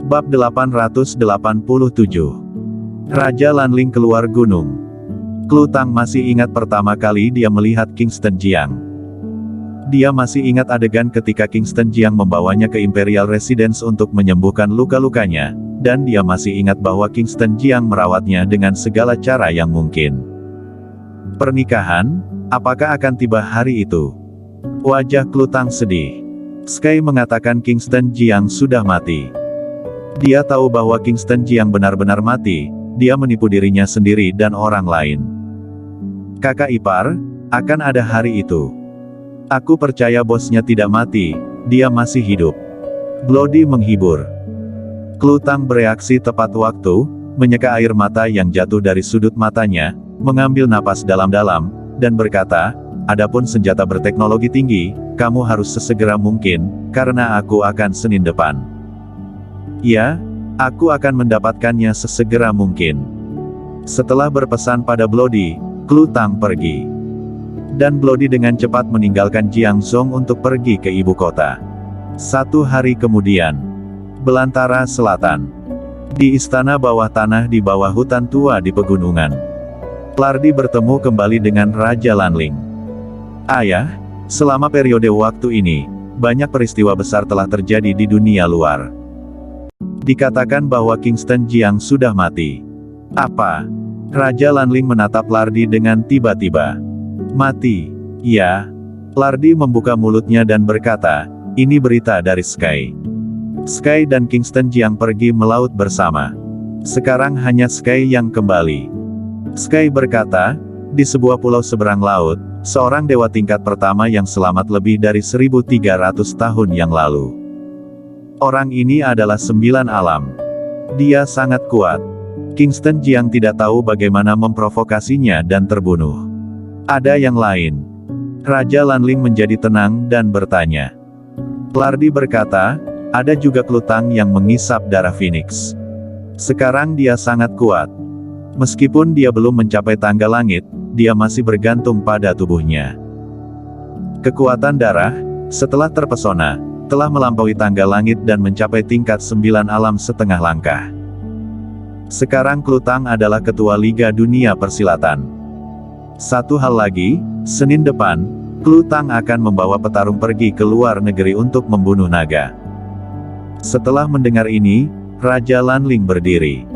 Bab 887. Raja Lanling keluar gunung. Klu Tang masih ingat pertama kali dia melihat Kingston Jiang. Dia masih ingat adegan ketika Kingston Jiang membawanya ke Imperial Residence untuk menyembuhkan luka-lukanya, dan dia masih ingat bahwa Kingston Jiang merawatnya dengan segala cara yang mungkin. Pernikahan? Apakah akan tiba hari itu? Wajah Klu Tang sedih. Sky mengatakan Kingston Jiang sudah mati. Dia tahu bahwa Kingston Jiang benar-benar mati, dia menipu dirinya sendiri dan orang lain. Kakak ipar, akan ada hari itu. Aku percaya bosnya tidak mati, dia masih hidup. Bloody menghibur. Klu Tang bereaksi tepat waktu, menyeka air mata yang jatuh dari sudut matanya, mengambil napas dalam-dalam, dan berkata, adapun senjata berteknologi tinggi, kamu harus sesegera mungkin, karena aku akan Senin depan. Ya, aku akan mendapatkannya sesegera mungkin. Setelah berpesan pada Bloody, Klu Tang pergi. Dan Bloody dengan cepat meninggalkan Jiangzhou untuk pergi ke ibu kota. 1 hari kemudian, Belantara Selatan. Di istana bawah tanah di bawah hutan tua di pegunungan. Lardi bertemu kembali dengan Raja Lanling. Ayah, selama periode waktu ini, banyak peristiwa besar telah terjadi di dunia luar. Dikatakan bahwa Kingston Jiang sudah mati. Apa? Raja Lanling menatap Lardi dengan tiba-tiba. Mati? Ya. Lardi membuka mulutnya dan berkata, ini berita dari Sky. Sky dan Kingston Jiang pergi melaut bersama. Sekarang hanya Sky yang kembali. Sky berkata, di sebuah pulau seberang laut, seorang dewa tingkat pertama yang selamat lebih dari 1300 tahun yang lalu. Orang ini adalah 9 alam. Dia sangat kuat. Kingston Jiang tidak tahu bagaimana memprovokasinya dan terbunuh. Ada yang lain. Raja Lanling menjadi tenang dan bertanya. Lardi berkata, ada juga Klu Tang yang mengisap darah Phoenix. Sekarang dia sangat kuat. Meskipun dia belum mencapai tangga langit, dia masih bergantung pada tubuhnya. Kekuatan darah, setelah terpesona, telah melampaui tangga langit dan mencapai tingkat 9 alam setengah langkah. Sekarang Klu Tang adalah ketua Liga Dunia Persilatan. Satu hal lagi, Senin depan, Klu Tang akan membawa petarung pergi ke luar negeri untuk membunuh naga. Setelah mendengar ini, Raja Lanling berdiri.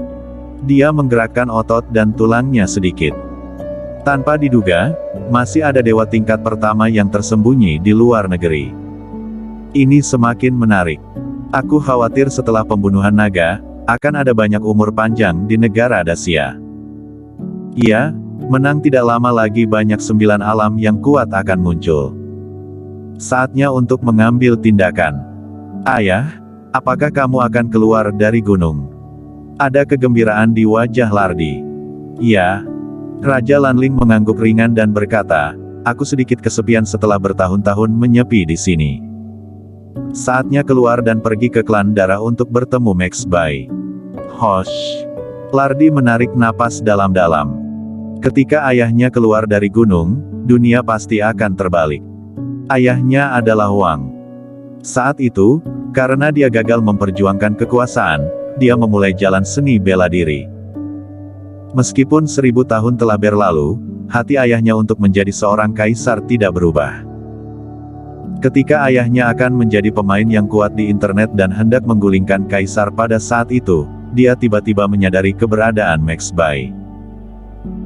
Dia menggerakkan otot dan tulangnya sedikit. Tanpa diduga, masih ada dewa tingkat pertama yang tersembunyi di luar negeri. Ini semakin menarik. Aku khawatir setelah pembunuhan naga, akan ada banyak umur panjang di negara Dacia. Ya, menang tidak lama lagi banyak 9 alam yang kuat akan muncul. Saatnya untuk mengambil tindakan. Ayah, apakah kamu akan keluar dari gunung? Ada kegembiraan di wajah Lardi. Ya. Raja Lanling mengangguk ringan dan berkata, aku sedikit kesepian setelah bertahun-tahun menyepi di sini. Saatnya keluar dan pergi ke klan darah untuk bertemu Max Bai. Hosh. Lardi menarik napas dalam-dalam. Ketika ayahnya keluar dari gunung, dunia pasti akan terbalik. Ayahnya adalah Wang. Saat itu, karena dia gagal memperjuangkan kekuasaan, dia memulai jalan seni bela diri. Meskipun 1000 tahun telah berlalu, hati ayahnya untuk menjadi seorang kaisar tidak berubah. Ketika ayahnya akan menjadi pemain yang kuat di internet dan hendak menggulingkan kaisar pada saat itu, dia tiba-tiba menyadari keberadaan Max Bai.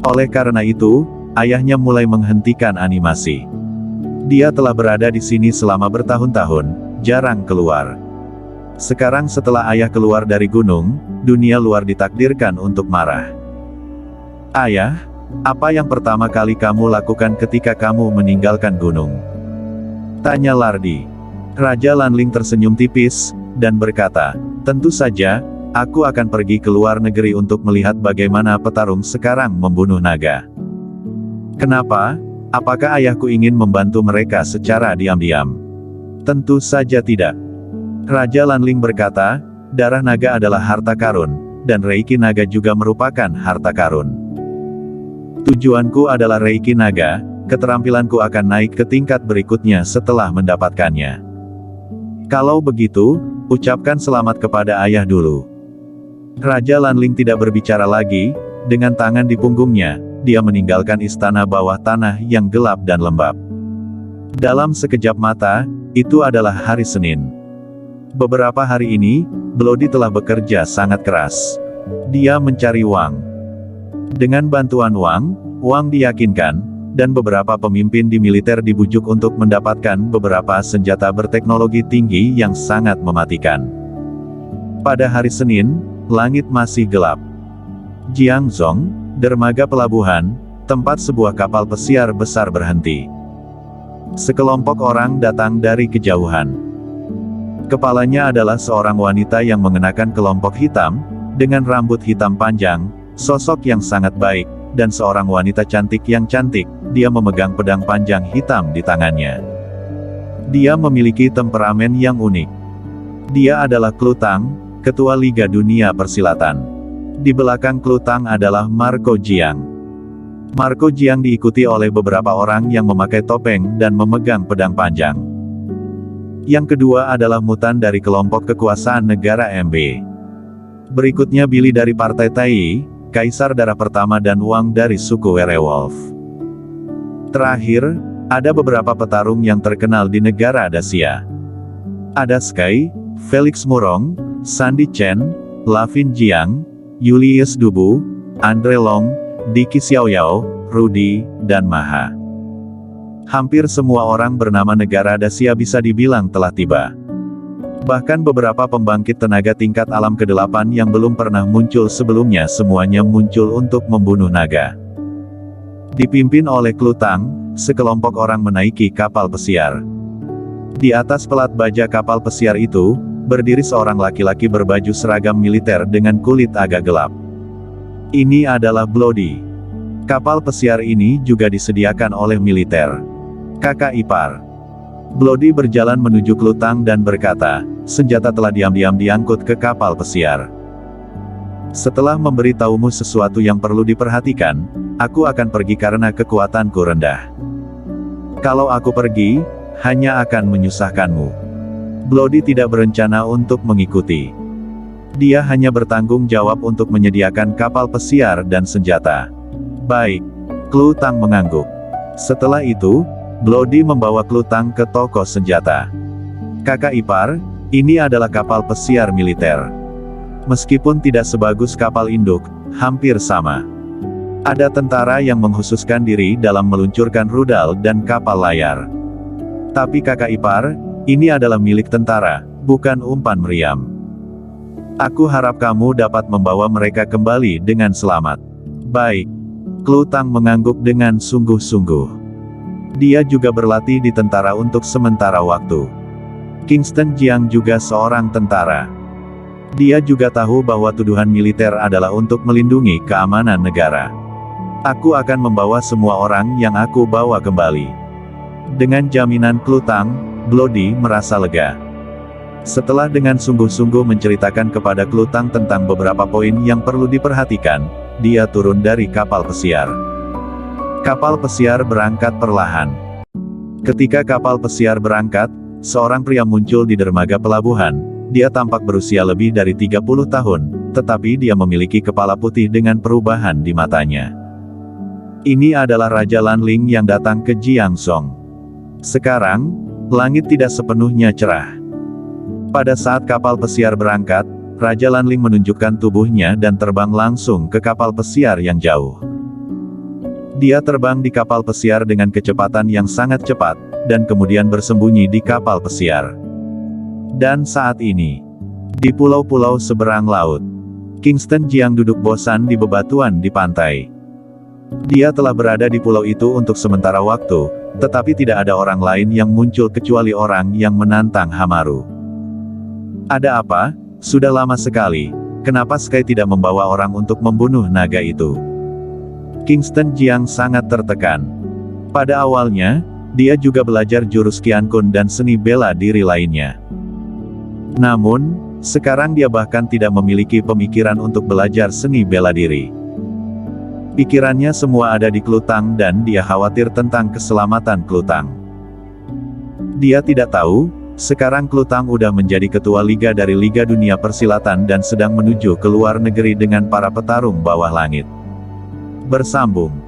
Oleh karena itu, ayahnya mulai menghentikan animasi. Dia telah berada di sini selama bertahun-tahun, jarang keluar. Sekarang setelah ayah keluar dari gunung, dunia luar ditakdirkan untuk marah. Ayah, apa yang pertama kali kamu lakukan ketika kamu meninggalkan gunung? Tanya Lardi. Raja Lanling tersenyum tipis, dan berkata, tentu saja, aku akan pergi ke luar negeri untuk melihat bagaimana petarung sekarang membunuh naga. Kenapa? Apakah ayahku ingin membantu mereka secara diam-diam? Tentu saja tidak. Raja Lanling berkata, darah naga adalah harta karun, dan Reiki naga juga merupakan harta karun. Tujuanku adalah Reiki naga, keterampilanku akan naik ke tingkat berikutnya setelah mendapatkannya. Kalau begitu, Ucapkan selamat kepada ayah dulu. Raja Lanling tidak berbicara lagi, dengan tangan di punggungnya, dia meninggalkan istana bawah tanah yang gelap dan lembab. Dalam sekejap mata, itu adalah hari Senin. Beberapa hari ini, Bloody telah bekerja sangat keras. Dia mencari Wang. Dengan bantuan Wang diyakinkan, dan beberapa pemimpin di militer dibujuk untuk mendapatkan beberapa senjata berteknologi tinggi yang sangat mematikan. Pada hari Senin, langit masih gelap. Jiangzhong, dermaga pelabuhan, tempat sebuah kapal pesiar besar berhenti. Sekelompok orang datang dari kejauhan. Kepalanya adalah seorang wanita yang mengenakan kelompok hitam, dengan rambut hitam panjang, sosok yang sangat baik, dan seorang wanita cantik yang cantik, dia memegang pedang panjang hitam di tangannya. Dia memiliki temperamen yang unik. Dia adalah Klutang, Ketua Liga Dunia Persilatan. Di belakang Klutang adalah Marco Jiang. Marco Jiang diikuti oleh beberapa orang yang memakai topeng dan memegang pedang panjang. Yang kedua adalah Mutan dari kelompok kekuasaan negara MB. Berikutnya Billy dari Partai Tai, Kaisar Darah Pertama dan Wang dari suku Werewolf. Terakhir, ada beberapa petarung yang terkenal di negara Dacia. Ada Sky, Felix Murong, Sandy Chen, Lavin Jiang, Julius Dubu, Andre Long, Diki Xiaoyao, Rudy, dan Maha. Hampir semua orang bernama negara Dacia bisa dibilang telah tiba. Bahkan beberapa pembangkit tenaga tingkat alam ke-8 yang belum pernah muncul sebelumnya semuanya muncul untuk membunuh naga. Dipimpin oleh Klutang, sekelompok orang menaiki kapal pesiar. Di atas pelat baja kapal pesiar itu, berdiri seorang laki-laki berbaju seragam militer dengan kulit agak gelap. Ini adalah Bloody. Kapal pesiar ini juga disediakan oleh militer. Kakak ipar. Bloody berjalan menuju Klutang dan berkata, senjata telah diam-diam diangkut ke kapal pesiar. Setelah memberitahumu sesuatu yang perlu diperhatikan, aku akan pergi karena kekuatanku rendah. Kalau aku pergi, hanya akan menyusahkanmu. Bloody tidak berencana untuk mengikuti. Dia hanya bertanggung jawab untuk menyediakan kapal pesiar dan senjata. Baik. Klutang mengangguk. Setelah itu, Bloody membawa Klutang ke toko senjata. Kakak ipar, ini adalah kapal pesiar militer. Meskipun tidak sebagus kapal induk, hampir sama. Ada tentara yang menghususkan diri dalam meluncurkan rudal dan kapal layar. Tapi kakak ipar, ini adalah milik tentara, bukan umpan meriam. Aku harap kamu dapat membawa mereka kembali dengan selamat. Baik. Klutang mengangguk dengan sungguh-sungguh. Dia juga berlatih di tentara untuk sementara waktu. Kingston Jiang juga seorang tentara. Dia juga tahu bahwa tuduhan militer adalah untuk melindungi keamanan negara. Aku akan membawa semua orang yang aku bawa kembali. Dengan jaminan Klutang, Bloody merasa lega. Setelah dengan sungguh-sungguh menceritakan kepada Klutang tentang beberapa poin yang perlu diperhatikan, dia turun dari kapal pesiar. Kapal pesiar berangkat perlahan. Ketika kapal pesiar berangkat, seorang pria muncul di dermaga pelabuhan. Dia tampak berusia lebih dari 30 tahun, tetapi dia memiliki kepala putih dengan perubahan di matanya. Ini adalah Raja Lanling yang datang ke Jiangzhong. Sekarang, langit tidak sepenuhnya cerah. Pada saat kapal pesiar berangkat, Raja Lanling menunjukkan tubuhnya dan terbang langsung ke kapal pesiar yang jauh. Dia terbang di kapal pesiar dengan kecepatan yang sangat cepat, dan kemudian bersembunyi di kapal pesiar. Dan saat ini, di pulau-pulau seberang laut, Kingston Jiang duduk bosan di bebatuan di pantai. Dia telah berada di pulau itu untuk sementara waktu, tetapi tidak ada orang lain yang muncul kecuali orang yang menantang Hamaru. Ada apa? Sudah lama sekali. Kenapa Sky tidak membawa orang untuk membunuh naga itu? Kingston Jiang sangat tertekan. Pada awalnya, dia juga belajar jurus Qian Kun dan seni bela diri lainnya. Namun, sekarang dia bahkan tidak memiliki pemikiran untuk belajar seni bela diri. Pikirannya semua ada di Klutang dan dia khawatir tentang keselamatan Klutang. Dia tidak tahu, Sekarang Klutang udah menjadi ketua liga dari Liga Dunia Persilatan dan sedang menuju ke luar negeri dengan para petarung bawah langit. Bersambung.